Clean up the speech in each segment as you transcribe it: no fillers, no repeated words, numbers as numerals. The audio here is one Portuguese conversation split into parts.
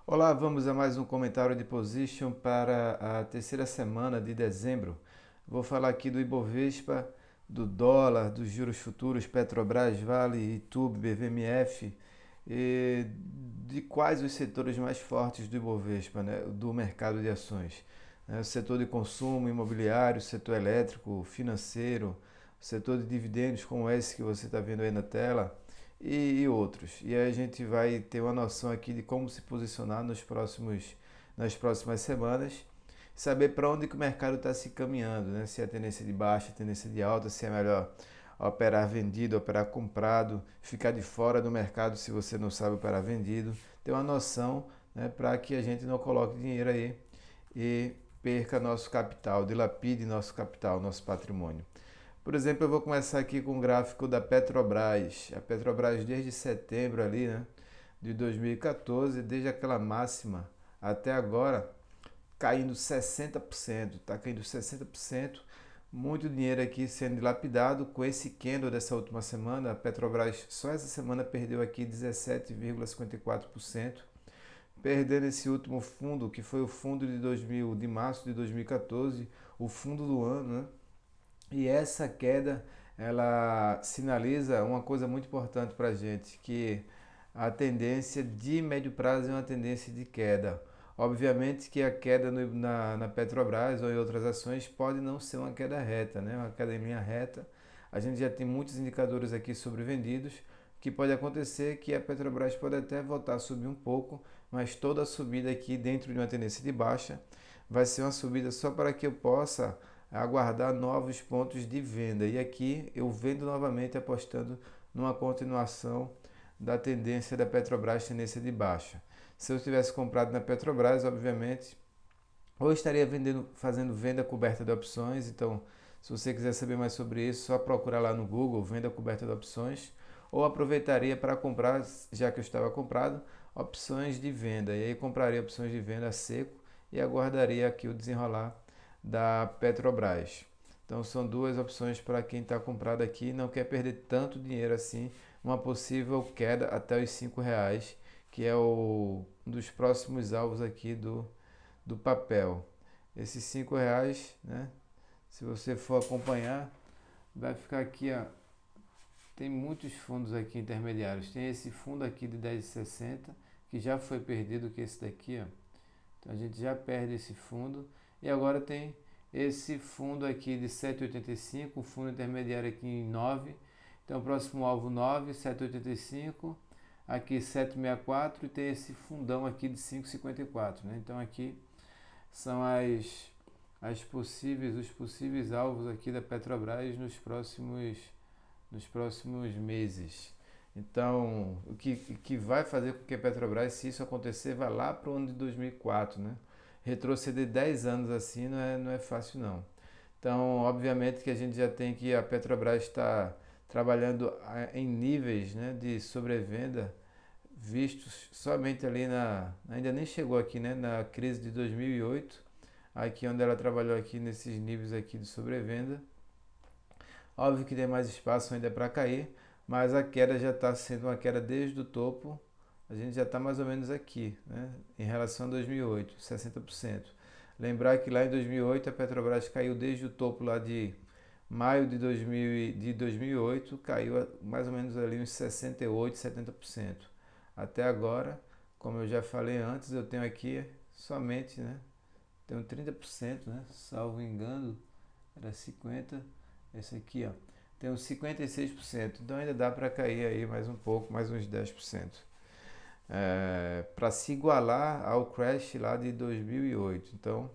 Olá, vamos a mais um comentário de position para a terceira semana de dezembro. Vou falar aqui do Ibovespa, do dólar, dos juros futuros, Petrobras, Vale, YouTube, BVMF, e de quais os setores mais fortes do Ibovespa, né, do mercado de ações. O setor de consumo, imobiliário, setor elétrico, financeiro, o setor de dividendos, como esse que você está vendo aí na tela, e outros. E aí a gente vai ter uma noção aqui de como se posicionar nas próximas semanas, saber para onde que o mercado está se caminhando, né? Se é tendência de baixa, tendência de alta, se é melhor operar vendido, operar comprado, ficar de fora do mercado se você não sabe operar vendido, ter uma noção, né, para que a gente não coloque dinheiro aí e perca nosso capital, dilapide nosso capital, nosso patrimônio. Por exemplo, eu vou começar aqui com o gráfico da Petrobras. A Petrobras desde setembro ali, né, de 2014, desde aquela máxima até agora, caindo 60%, está caindo 60%. Muito dinheiro aqui sendo dilapidado com esse candle dessa última semana. A Petrobras só essa semana perdeu aqui 17,54%, perdendo esse último fundo, que foi o fundo de março de 2014, o fundo do ano, né? E essa queda, ela sinaliza uma coisa muito importante para a gente, que a tendência de médio prazo é uma tendência de queda. Obviamente que a queda na Petrobras ou em outras ações pode não ser uma queda reta, né? Uma queda em linha reta. A gente já tem muitos indicadores aqui sobrevendidos, que pode acontecer que a Petrobras pode até voltar a subir um pouco, mas toda a subida aqui dentro de uma tendência de baixa vai ser uma subida só para que eu possa aguardar novos pontos de venda. E aqui eu vendo novamente apostando numa continuação da tendência da Petrobras, tendência de baixa. Se eu tivesse comprado na Petrobras, obviamente, ou estaria vendendo, fazendo venda coberta de opções. Então, se você quiser saber mais sobre isso, só procurar lá no Google, venda coberta de opções, ou aproveitaria para comprar, já que eu estava comprado, opções de venda. E aí compraria opções de venda a seco e aguardaria aqui o desenrolar da Petrobras. Então são duas opções para quem está comprado aqui e não quer perder tanto dinheiro assim, uma possível queda até os R$ 5, que é um dos próximos alvos aqui do papel. Esses R$ 5, né? Se você for acompanhar, vai ficar aqui, ó. Tem muitos fundos aqui intermediários. Tem esse fundo aqui de 10,60 que já foi perdido, que é esse daqui, ó. Então a gente já perde esse fundo. E agora tem esse fundo aqui de 7,85, o fundo intermediário aqui em 9. Então o próximo alvo 9, 7,85, aqui 7,64 e tem esse fundão aqui de 5,54, né? Então aqui são os possíveis alvos aqui da Petrobras nos próximos meses. Então, o que vai fazer com que a Petrobras, se isso acontecer, vá lá para o ano de 2004, né? Retroceder 10 anos assim não é fácil não. Então, obviamente que a gente já tem que a Petrobras está trabalhando em níveis, né, de sobrevenda vistos somente ali ainda nem chegou aqui, né, na crise de 2008, aqui onde ela trabalhou aqui nesses níveis aqui de sobrevenda. Óbvio que tem mais espaço ainda para cair, mas a queda já está sendo uma queda desde o topo. A gente já está mais ou menos aqui, né, em relação a 2008, 60%. Lembrar que lá em 2008 a Petrobras caiu desde o topo lá de maio de 2008, caiu mais ou menos ali uns 68, 70%. Até agora, como eu já falei antes, eu tenho aqui somente, né, tenho 30%, né, salvo engano, era 50%. Esse aqui, ó, tem uns 56%. Então ainda dá para cair aí mais um pouco, mais uns 10%. Para se igualar ao crash lá de 2008. Então,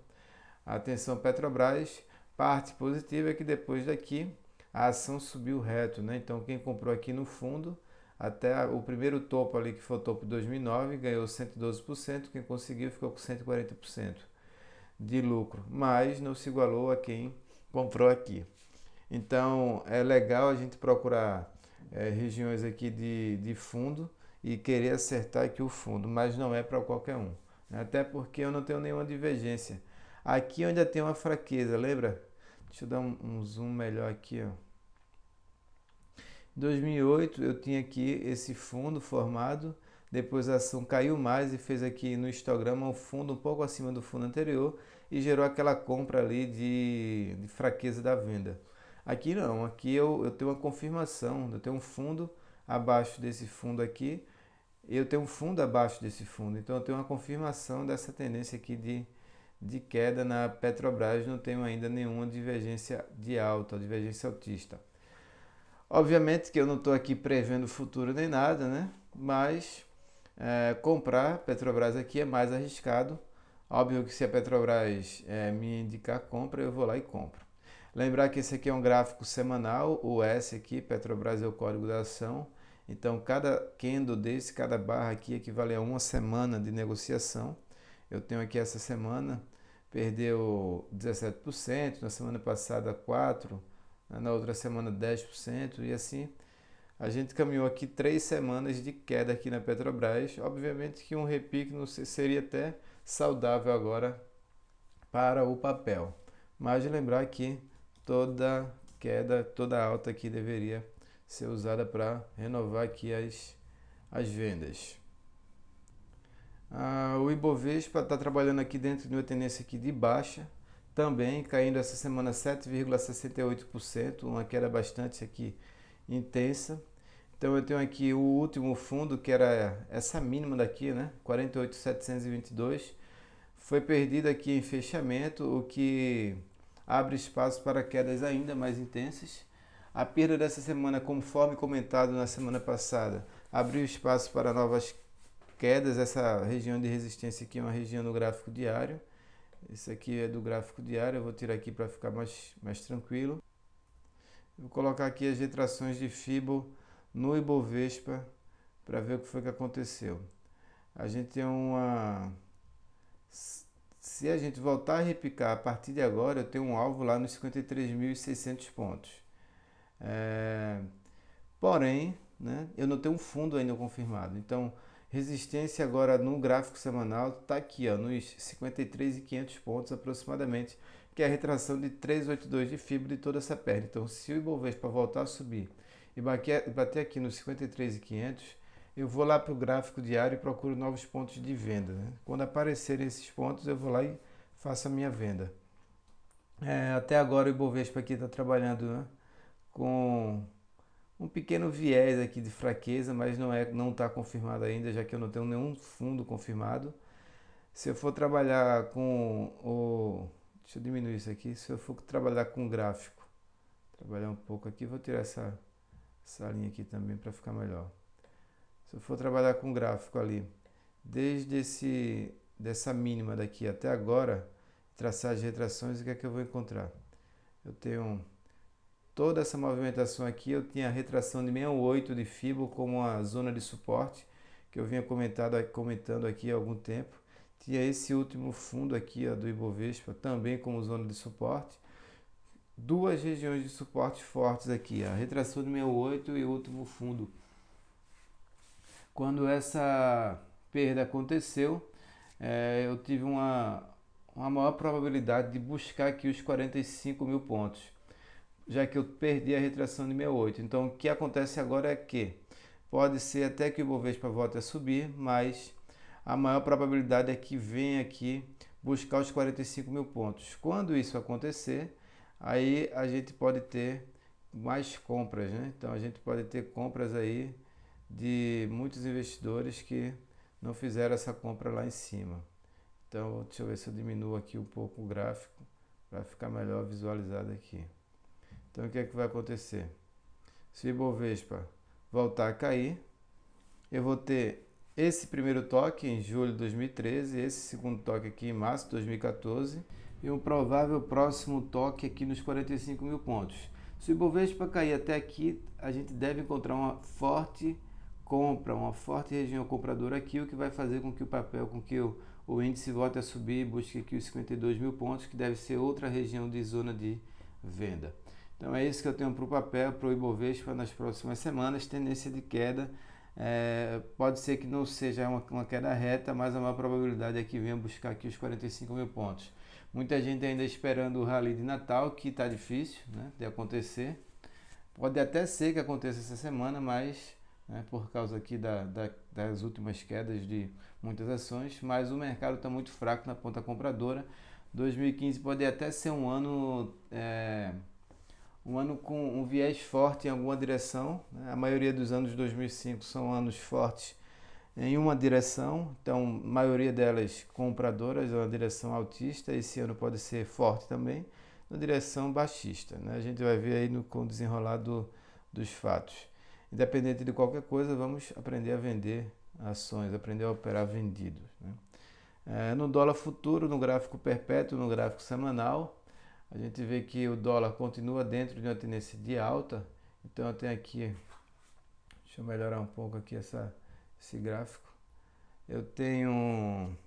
atenção Petrobras, parte positiva é que depois daqui a ação subiu reto, né? Então quem comprou aqui no fundo, até o primeiro topo ali, que foi o topo de 2009, ganhou 112%, quem conseguiu ficou com 140% de lucro, mas não se igualou a quem comprou aqui. Então é legal a gente procurar regiões aqui de fundo e querer acertar aqui o fundo, mas não é para qualquer um, né? Até porque eu não tenho nenhuma divergência. Aqui eu ainda tem uma fraqueza, lembra? Deixa eu dar um zoom melhor aqui, ó. Em 2008 eu tinha aqui esse fundo formado, depois a ação caiu mais e fez aqui no histograma um fundo um pouco acima do fundo anterior e gerou aquela compra ali de fraqueza da venda. Aqui não, aqui eu tenho uma confirmação, eu tenho um fundo abaixo desse fundo aqui, eu tenho um fundo abaixo desse fundo, então eu tenho uma confirmação dessa tendência aqui de queda na Petrobras, não tenho ainda nenhuma divergência de alta, divergência altista. Obviamente que eu não estou aqui prevendo o futuro nem nada, né? Mas comprar Petrobras aqui é mais arriscado. Óbvio que se a Petrobras me indicar compra, eu vou lá e compro. Lembrar que esse aqui é um gráfico semanal, o S aqui, Petrobras é o código da ação. Então cada candle desse, cada barra aqui equivale a uma semana de negociação. Eu tenho aqui essa semana, perdeu 17%, na semana passada 4%, na outra semana 10% e assim a gente caminhou aqui 3 semanas de queda aqui na Petrobras. Obviamente que um repique não seria até saudável agora para o papel, mas de lembrar que toda queda, toda alta aqui deveria ser usada para renovar aqui as vendas. O Ibovespa está trabalhando aqui dentro de uma tendência aqui de baixa, também caindo essa semana 7,68%, uma queda bastante aqui intensa. Então eu tenho aqui o último fundo, que era essa mínima daqui, né? 48.722, foi perdido aqui em fechamento, o que abre espaço para quedas ainda mais intensas. A perda dessa semana, conforme comentado na semana passada, abriu espaço para novas quedas. Essa região de resistência aqui é uma região no gráfico diário. Esse aqui é do gráfico diário, eu vou tirar aqui para ficar mais tranquilo. Vou colocar aqui as retrações de Fibo no Ibovespa para ver o que foi que aconteceu. A gente tem uma... Se a gente voltar a repicar a partir de agora, eu tenho um alvo lá nos 53.600 pontos. Porém, né, eu não tenho um fundo ainda confirmado. Então, resistência agora no gráfico semanal está aqui, ó, nos 53.500 pontos aproximadamente, que é a retração de 382 de fibra de toda essa perna. Então, se o Ibovespa voltar a subir e bater aqui nos 53.500, eu vou lá para o gráfico diário e procuro novos pontos de venda, né? Quando aparecerem esses pontos, eu vou lá e faço a minha venda. Até agora o Ibovespa aqui está trabalhando, né, com um pequeno viés aqui de fraqueza, mas não está confirmado ainda, já que eu não tenho nenhum fundo confirmado. Se eu for trabalhar com o... Deixa eu diminuir isso aqui. Se eu for trabalhar com gráfico, trabalhar um pouco aqui, vou tirar essa linha aqui também para ficar melhor. Se eu for trabalhar com gráfico ali, desde dessa mínima daqui até agora, traçar as retrações, o que é que eu vou encontrar? Eu tenho toda essa movimentação aqui, eu tinha a retração de 68 de Fibo como a zona de suporte, que eu vinha comentando aqui há algum tempo. Tinha esse último fundo aqui, ó, do Ibovespa, também como zona de suporte. Duas regiões de suporte fortes aqui, a retração de 68 e o último fundo. Quando essa perda aconteceu, eu tive uma maior probabilidade de buscar aqui os 45 mil pontos, já que eu perdi a retração de 68. Então, o que acontece agora é que pode ser até que o Ibovespa volte a subir, mas a maior probabilidade é que venha aqui buscar os 45 mil pontos. Quando isso acontecer, aí a gente pode ter mais compras, né? Então, a gente pode ter compras aí de muitos investidores que não fizeram essa compra lá em cima. Então, deixa eu ver se eu diminuo aqui um pouco o gráfico para ficar melhor visualizado aqui. Então, o que é que vai acontecer? Se o Ibovespa voltar a cair, eu vou ter esse primeiro toque em julho de 2013, esse segundo toque aqui em março de 2014 e um provável próximo toque aqui nos 45 mil pontos. Se o Ibovespa cair até aqui, a gente deve encontrar uma forte compra, uma forte região compradora aqui, o que vai fazer com que o papel, com que o índice volte a subir e busque aqui os 52 mil pontos, que deve ser outra região de zona de venda. Então é isso que eu tenho para o papel, para o Ibovespa nas próximas semanas, tendência de queda. Pode ser que não seja uma queda reta, mas a maior probabilidade é que venha buscar aqui os 45 mil pontos. Muita gente ainda esperando o rally de Natal, que está difícil, né, de acontecer. Pode até ser que aconteça essa semana, mas né, por causa aqui das últimas quedas de muitas ações, mas o mercado está muito fraco na ponta compradora. 2015 pode até ser um ano com um viés forte em alguma direção, né? A maioria dos anos de 2005 são anos fortes em uma direção, então a maioria delas compradoras, uma direção altista. Esse ano pode ser forte também, na direção baixista, né? A gente vai ver aí com o desenrolar dos fatos. Independente de qualquer coisa, vamos aprender a vender ações, aprender a operar vendidos, né? No dólar futuro, no gráfico perpétuo, no gráfico semanal, a gente vê que o dólar continua dentro de uma tendência de alta. Então eu tenho aqui, deixa eu melhorar um pouco aqui esse gráfico. Eu tenho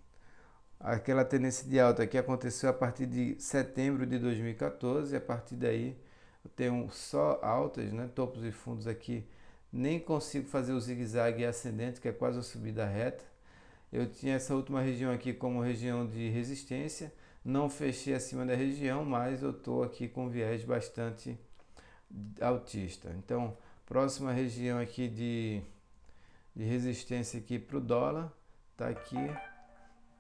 aquela tendência de alta que aconteceu a partir de setembro de 2014. A partir daí eu tenho só altas, né? Topos e fundos aqui. Nem consigo fazer o zigue-zague ascendente, que é quase a subida reta. Eu tinha essa última região aqui como região de resistência. Não fechei acima da região, mas eu estou aqui com viés bastante altista. Então, próxima região aqui de resistência aqui para o dólar está aqui.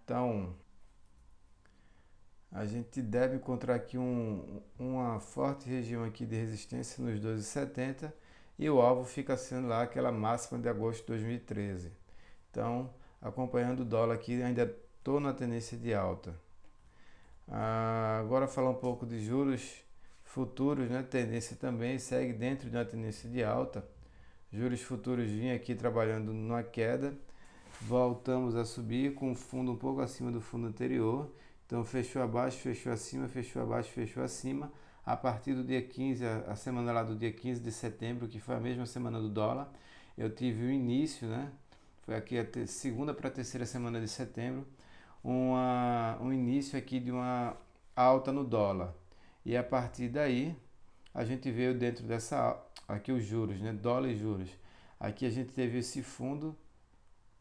Então, a gente deve encontrar aqui uma forte região aqui de resistência nos 12,70 e o alvo fica sendo lá aquela máxima de agosto de 2013. Então, acompanhando o dólar aqui, ainda estou na tendência de alta. Agora falar um pouco de juros futuros, né? Tendência também segue dentro de uma tendência de alta. Juros futuros vinha aqui trabalhando numa queda, voltamos a subir com o fundo um pouco acima do fundo anterior. Então fechou abaixo, fechou acima, fechou abaixo, fechou acima. A partir do dia 15, a semana lá do dia 15 de setembro, que foi a mesma semana do dólar, eu tive o início, né? Foi aqui a segunda para a terceira semana de setembro, um início aqui de uma alta no dólar. E a partir daí, a gente veio dentro dessa, aqui os juros, né? Dólar e juros. Aqui a gente teve esse fundo,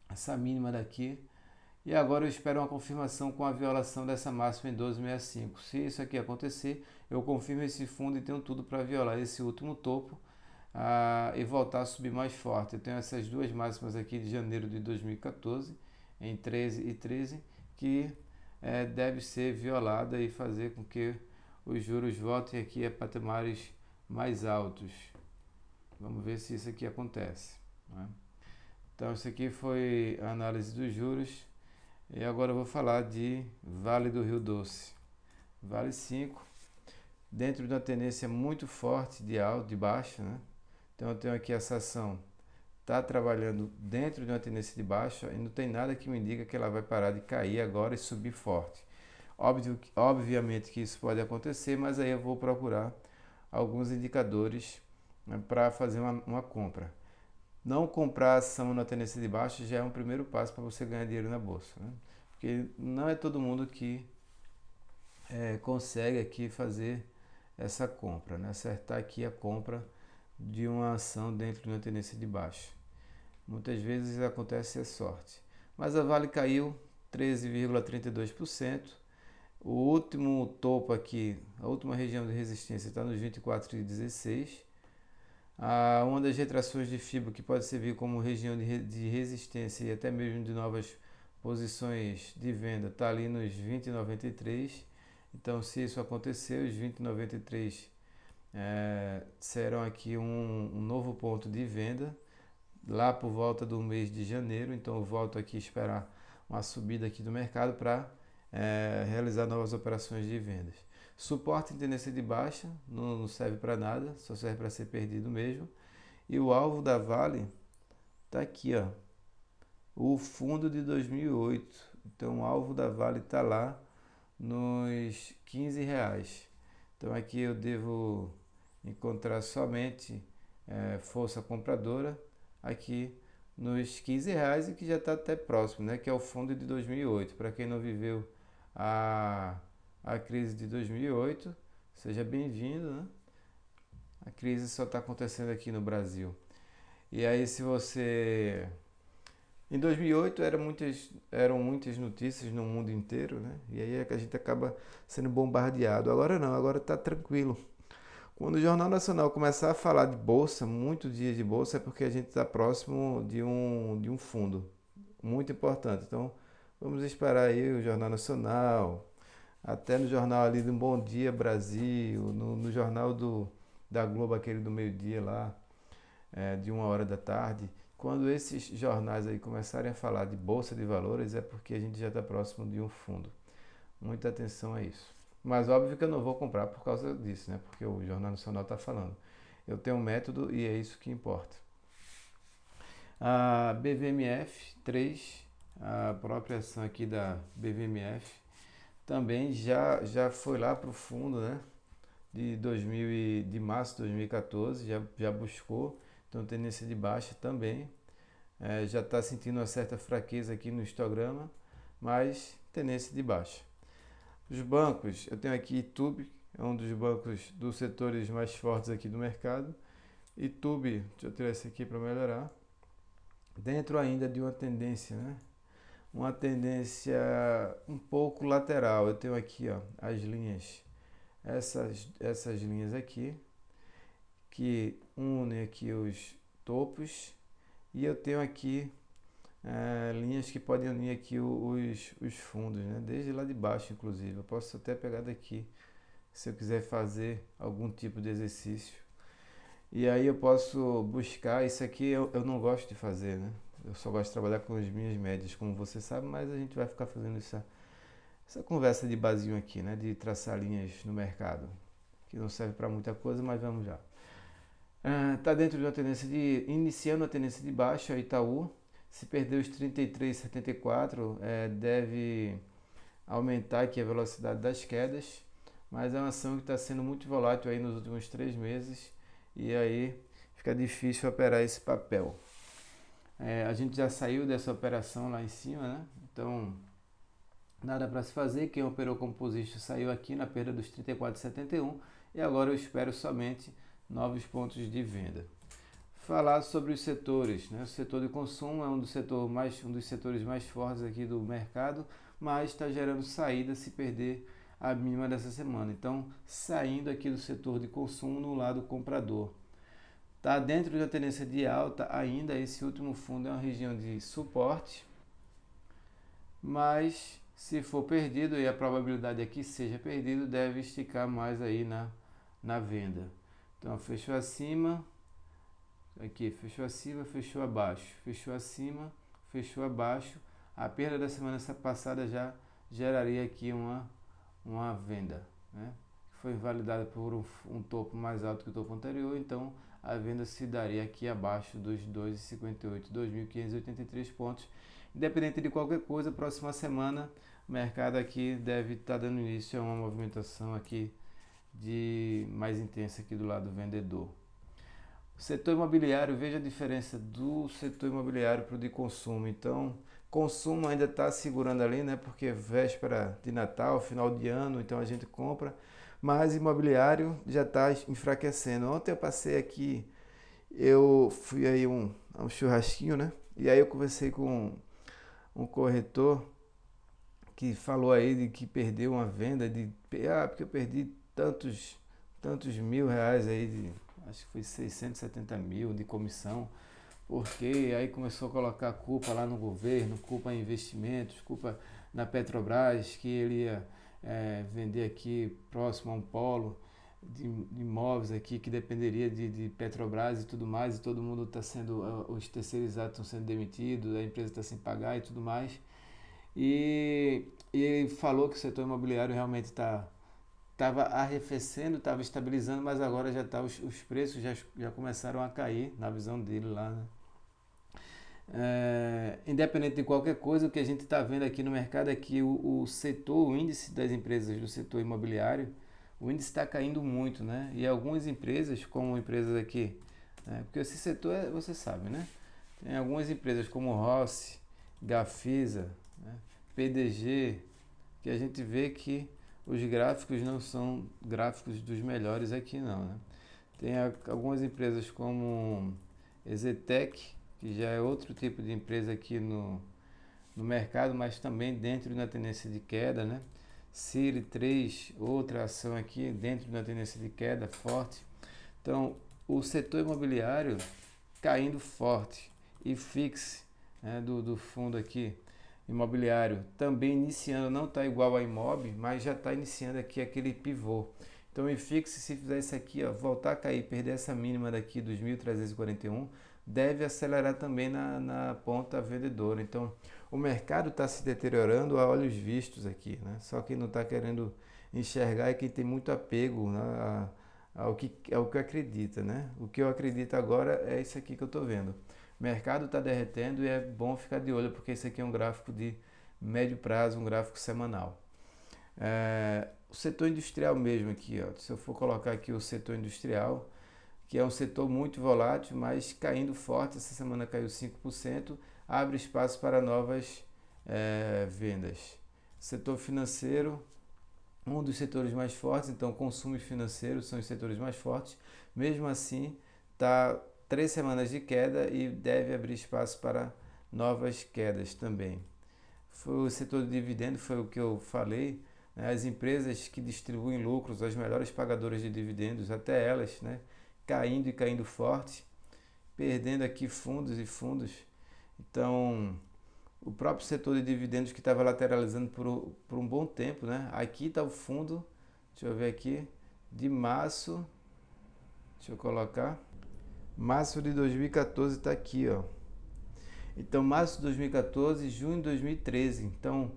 essa mínima daqui. E agora eu espero uma confirmação com a violação dessa máxima em 12,65. Se isso aqui acontecer, eu confirmo esse fundo e tenho tudo para violar esse último topo e voltar a subir mais forte. Eu tenho essas duas máximas aqui de janeiro de 2014, em 13 e 13, que deve ser violada e fazer com que os juros voltem aqui a patamares mais altos. Vamos ver se isso aqui acontece, né? Então isso aqui foi a análise dos juros. E agora eu vou falar de Vale do Rio Doce. Vale 5, dentro de uma tendência muito forte de alta, de baixa, né? Então eu tenho aqui essa ação, está trabalhando dentro de uma tendência de baixa e não tem nada que me indica que ela vai parar de cair agora e subir forte. Obviamente que isso pode acontecer, mas aí eu vou procurar alguns indicadores, né, para fazer uma compra. Não comprar ação na tendência de baixa já é um primeiro passo para você ganhar dinheiro na bolsa, né? Porque não é todo mundo que consegue aqui fazer essa compra, né? Acertar aqui a compra de uma ação dentro de uma tendência de baixa. Muitas vezes acontece a sorte. Mas a Vale caiu 13,32%. O último topo aqui, a última região de resistência está nos 24,16. Uma das retrações de fibra que pode servir como região de resistência e até mesmo de novas posições de venda está ali nos 20,93. Então, se isso acontecer, os 20,93 serão aqui um novo ponto de venda lá por volta do mês de janeiro. Então eu volto aqui a esperar uma subida aqui do mercado para realizar novas operações de vendas. Suporte em tendência de baixa não serve para nada, só serve para ser perdido mesmo. E o alvo da Vale está aqui, ó, o fundo de 2008. Então o alvo da Vale está lá nos R$ 15. Então aqui eu devo encontrar somente força compradora aqui nos R$ 15 e que já está até próximo, né? Que é o fundo de 2008. Para quem não viveu a crise de 2008, seja bem-vindo, né? A crise só está acontecendo aqui no Brasil. E aí se você... Em 2008 eram muitas notícias no mundo inteiro, né? E aí é que a gente acaba sendo bombardeado. Agora não, agora está tranquilo. Quando o Jornal Nacional começar a falar de bolsa, muito dia de bolsa, é porque a gente está próximo de um fundo muito importante. Então, vamos esperar aí o Jornal Nacional, até no jornal ali do Bom Dia Brasil, no jornal da Globo, aquele do meio-dia lá, de 1 hora da tarde. Quando esses jornais aí começarem a falar de bolsa de valores, é porque a gente já está próximo de um fundo. Muita atenção a isso. Mas óbvio que eu não vou comprar por causa disso, né? Porque o Jornal Nacional está falando. Eu tenho um método e é isso que importa. A BVMF 3, a própria ação aqui da BVMF, também já foi lá para o fundo, né? De março de 2014, já buscou, então tendência de baixa também. Já está sentindo uma certa fraqueza aqui no histograma, mas tendência de baixa. Os bancos, eu tenho aqui Itube, é um dos bancos dos setores mais fortes aqui do mercado. Itube, deixa eu tirar esse aqui para melhorar. Dentro ainda de uma tendência, né? Uma tendência um pouco lateral. Eu tenho aqui, ó, as linhas, essas linhas aqui, que unem aqui os topos. E eu tenho aqui linhas que podem unir aqui os fundos, né? Desde lá de baixo, inclusive. Eu posso até pegar daqui, se eu quiser fazer algum tipo de exercício. E aí eu posso buscar, isso aqui eu não gosto de fazer, né? Eu só gosto de trabalhar com as minhas médias, como você sabe, mas a gente vai ficar fazendo essa conversa de basinho aqui, né? De traçar linhas no mercado, que não serve para muita coisa, mas vamos lá. Está dentro de uma tendência iniciando a tendência de baixa, Itaú. Se perder os 33,74, deve aumentar aqui a velocidade das quedas, mas é uma ação que está sendo muito volátil aí nos últimos 3 meses e aí fica difícil operar esse papel. A gente já saiu dessa operação lá em cima, né? Então nada para se fazer. Quem operou como position saiu aqui na perda dos 34,71 e agora eu espero somente novos pontos de venda. Falar sobre os setores, né? O setor de consumo é um dos setores mais fortes aqui do mercado, mas está gerando saída se perder a mínima dessa semana. Então, saindo aqui do setor de consumo no lado comprador. Está dentro da tendência de alta ainda, esse último fundo é uma região de suporte, mas se for perdido, e a probabilidade é que seja perdido, deve esticar mais aí na venda. Então, fechou acima, aqui, fechou acima, fechou abaixo, fechou acima, fechou abaixo. A perda da semana passada já geraria aqui uma venda, né? Foi invalidada por um topo mais alto que o topo anterior, então a venda se daria aqui abaixo dos 2,58, 2.583 pontos. Independente de qualquer coisa, próxima semana o mercado aqui deve estar dando início a uma movimentação aqui mais intensa aqui do lado vendedor. O setor imobiliário, veja a diferença do setor imobiliário para o de consumo. Então, consumo ainda está segurando ali, né? Porque é véspera de Natal, final de ano, então a gente compra. Mas imobiliário já está enfraquecendo. Ontem eu passei aqui, eu fui aí a um churrasquinho, né? E aí eu conversei com um corretor que falou aí de que perdeu uma venda porque eu perdi tantos mil reais aí, acho que foi 670 mil de comissão, porque aí começou a colocar culpa lá no governo, culpa em investimentos, culpa na Petrobras, que ele ia vender aqui próximo a um polo de imóveis aqui que dependeria de Petrobras e tudo mais, e todo mundo está sendo, os terceirizados estão sendo demitidos, a empresa está sem pagar e tudo mais. E ele falou que o setor imobiliário realmente estava arrefecendo, estava estabilizando, mas agora já tá, os preços já começaram a cair, na visão dele lá, né? Independente de qualquer coisa, o que a gente está vendo aqui no mercado é que o índice das empresas do setor imobiliário, o índice está caindo muito, né? E algumas empresas, como empresas aqui, porque esse setor, você sabe, né? Tem algumas empresas como Rossi, Gafisa, né? PDG, que a gente vê que os gráficos não são gráficos dos melhores aqui não, né? Tem algumas empresas como Ezetec, que já é outro tipo de empresa aqui no mercado, mas também dentro da tendência de queda, né? Siri 3, outra ação aqui dentro da tendência de queda forte. Então, o setor imobiliário caindo forte e fixe, né, do fundo aqui imobiliário também iniciando, não está igual a Imob, mas já está iniciando aqui aquele pivô. Então o IFIX, se fizer isso aqui, ó, voltar a cair, perder essa mínima daqui dos 1.341, deve acelerar também na ponta vendedora. Então o mercado está se deteriorando a olhos vistos aqui, né? Só quem não está querendo enxergar é quem tem muito apego, né, ao que acredita, né? O que eu acredito agora é isso aqui que eu estou vendo. O mercado está derretendo e é bom ficar de olho porque isso aqui é um gráfico de médio prazo, um gráfico semanal. O setor industrial mesmo aqui, ó, se eu for colocar aqui o setor industrial, que é um setor muito volátil, mas caindo forte, essa semana caiu 5%, abre espaço para novas vendas. Setor financeiro, um dos setores mais fortes, então consumo e financeiro são os setores mais fortes, mesmo assim está 3 semanas de queda e deve abrir espaço para novas quedas também. Foi o setor de dividendo, foi o que eu falei, né? As empresas que distribuem lucros, as melhores pagadoras de dividendos, até elas, né? Caindo e caindo forte, perdendo aqui fundos e fundos. Então, o próprio setor de dividendos que estava lateralizando por um bom tempo, né? Aqui está o fundo, deixa eu ver aqui, de março, deixa eu colocar, março de 2014 está aqui, ó. Então, março de 2014, junho de 2013. Então,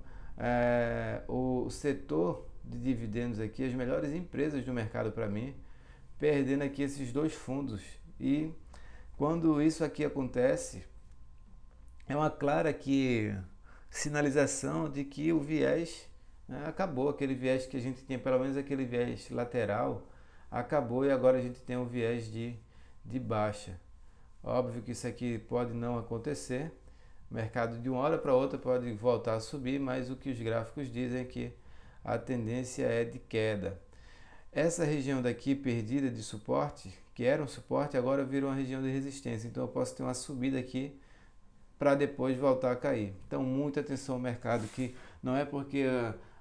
o setor de dividendos aqui, as melhores empresas do mercado para mim, perdendo aqui esses dois fundos. E quando isso aqui acontece, é uma clara sinalização de que o viés, né, acabou. Aquele viés que a gente tinha, pelo menos aquele viés lateral, acabou e agora a gente tem um viés de baixa. Óbvio que isso aqui pode não acontecer. O mercado de uma hora para outra pode voltar a subir, mas o que os gráficos dizem é que a tendência é de queda. Essa região daqui perdida de suporte, que era um suporte, agora virou uma região de resistência. Então eu posso ter uma subida aqui para depois voltar a cair. Então muita atenção ao mercado, que não é porque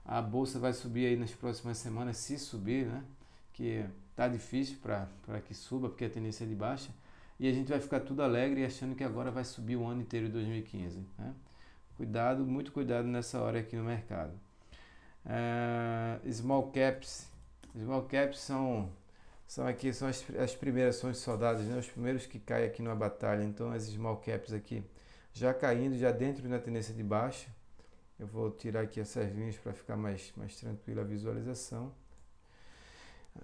a bolsa vai subir aí nas próximas semanas, se subir, né? Que tá difícil para que suba, porque a tendência é de baixa. E a gente vai ficar tudo alegre achando que agora vai subir o ano inteiro de 2015. Né? Cuidado, muito cuidado nessa hora aqui no mercado. Small caps. Small caps são aqui, são as primeiras, são os soldados, né? Os primeiros que caem aqui numa batalha. Então as small caps aqui já caindo, já dentro da tendência de baixa. Eu vou tirar aqui essas linhas para ficar mais tranquila a visualização.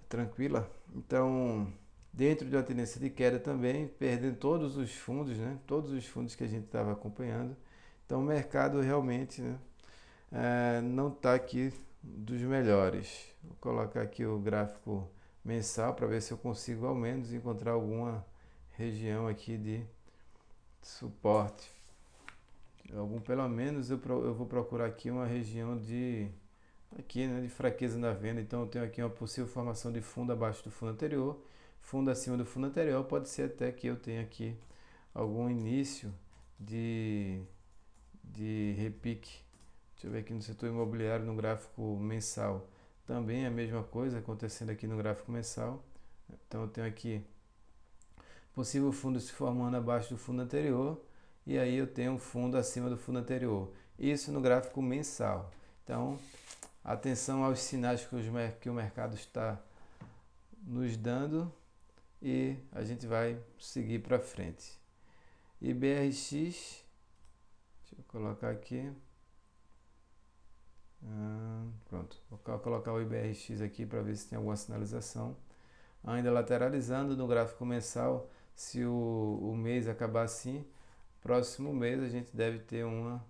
Tranquila. Então, dentro de uma tendência de queda também, perdendo todos os fundos, né? Todos os fundos que a gente estava acompanhando. Então, o mercado realmente, né, não está aqui dos melhores. Vou colocar aqui o gráfico mensal para ver se eu consigo ao menos encontrar alguma região aqui de suporte. Pelo menos eu vou procurar aqui uma região aqui, né, de fraqueza na venda. Então eu tenho aqui uma possível formação de fundo abaixo do fundo anterior, fundo acima do fundo anterior. Pode ser até que eu tenha aqui algum início de repique. Deixa eu ver aqui no setor imobiliário no gráfico mensal. Também é a mesma coisa acontecendo aqui no gráfico mensal. Então eu tenho aqui possível fundo se formando abaixo do fundo anterior e aí eu tenho um fundo acima do fundo anterior. Isso no gráfico mensal. Então, atenção aos sinais que o mercado está nos dando e a gente vai seguir para frente. IBRX, deixa eu colocar aqui. Pronto, vou colocar o IBRX aqui para ver se tem alguma sinalização. Ainda lateralizando no gráfico mensal, se o mês acabar assim, próximo mês a gente deve ter uma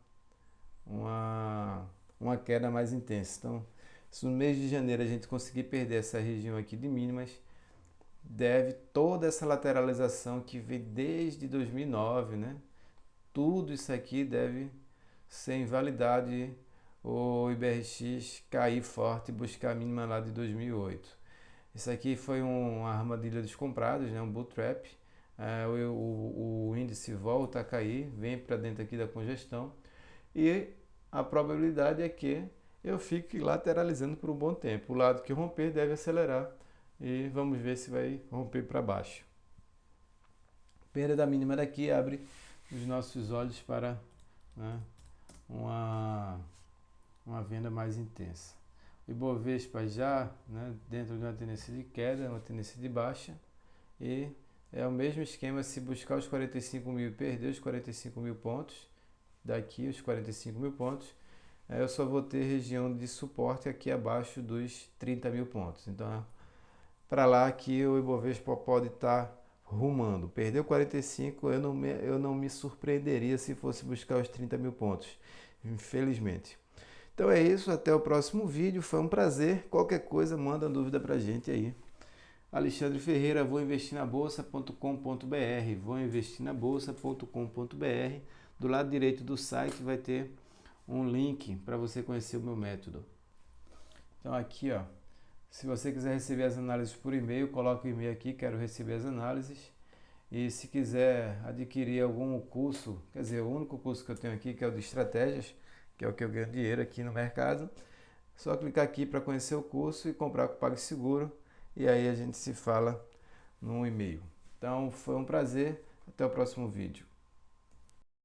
queda mais intensa. Então, se no mês de janeiro a gente conseguir perder essa região aqui de mínimas, deve toda essa lateralização que vem desde 2009, né? Tudo isso aqui deve ser invalidado e o IBRX cair forte e buscar a mínima lá de 2008. Isso aqui foi uma armadilha dos comprados, né? Um bull trap. O índice volta a cair, vem para dentro aqui da congestão e a probabilidade é que eu fique lateralizando por um bom tempo. O lado que romper deve acelerar e vamos ver se vai romper para baixo. Perda da mínima daqui abre os nossos olhos para, né, uma venda mais intensa. O Ibovespa já, né, dentro de uma tendência de queda, uma tendência de baixa, e é o mesmo esquema. Se buscar os 45 mil e perder os 45 mil pontos, daqui os 45 mil pontos, eu só vou ter região de suporte aqui abaixo dos 30 mil pontos. Então, para lá que o Ibovespa pode estar rumando. Perdeu 45, eu não me surpreenderia se fosse buscar os 30 mil pontos, infelizmente. Então é isso, até o próximo vídeo, foi um prazer. Qualquer coisa, manda dúvida pra gente aí. Alexandre Ferreira, voinvestinabolsa.com.br, voinvestinabolsa.com.br. Do lado direito do site vai ter um link para você conhecer o meu método. Então aqui, ó, se você quiser receber as análises por e-mail, coloca o e-mail aqui, quero receber as análises. E se quiser adquirir algum curso, quer dizer, o único curso que eu tenho aqui, que é o de estratégias, que é o que eu ganho dinheiro aqui no mercado, só clicar aqui para conhecer o curso e comprar com o PagSeguro, e aí a gente se fala no e-mail. Então foi um prazer, até o próximo vídeo.